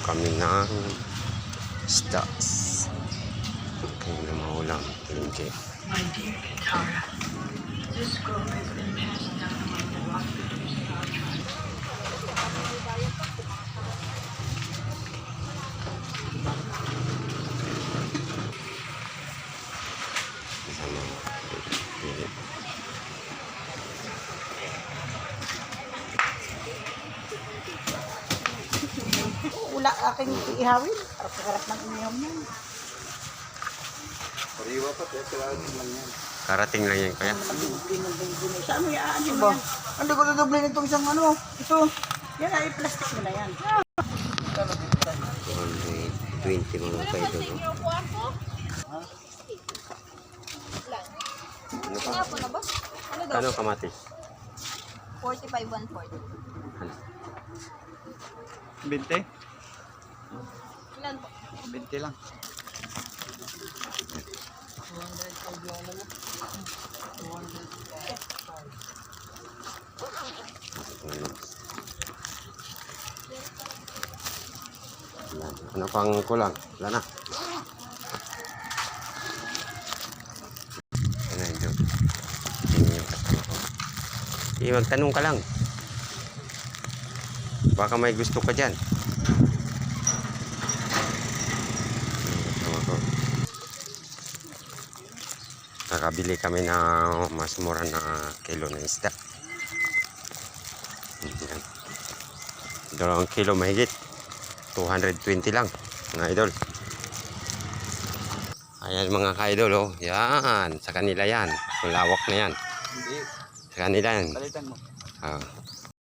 kami ng stocks. Okay na maulam. Thank you. My dear Katara, this scroll has been passed down among the rock leaders of our tribe. Sama. Wala aking ihawin. Harap ng iniyom yan. Pariwa pa, kailangan lang yan. Karating lang yan kaya. Saan mo yan? Ano ba? Hindi ko dudoble nitong isang ano. Ito. Yan ay plastic mo na yan. 220 mga kaidol. No? Ano pa? Ano po na boss? Ano daw? Kano kamatis? 45, 140. Ano? 20? Ilan po? 20 lang. Ano pang kulang? Wala na. Ano yun? Magtanong ka lang. Baka may gusto ka dyan. Nakabili kami ng mas mura na kilo na isda. Yan. 2 kilo mahigit. 220 lang mga idol. Ayan mga ka-idol, oh. Yan, sa kanila yan. Malawak na yan. Hindi. Sa kanila yan. Palitan mo. Ah.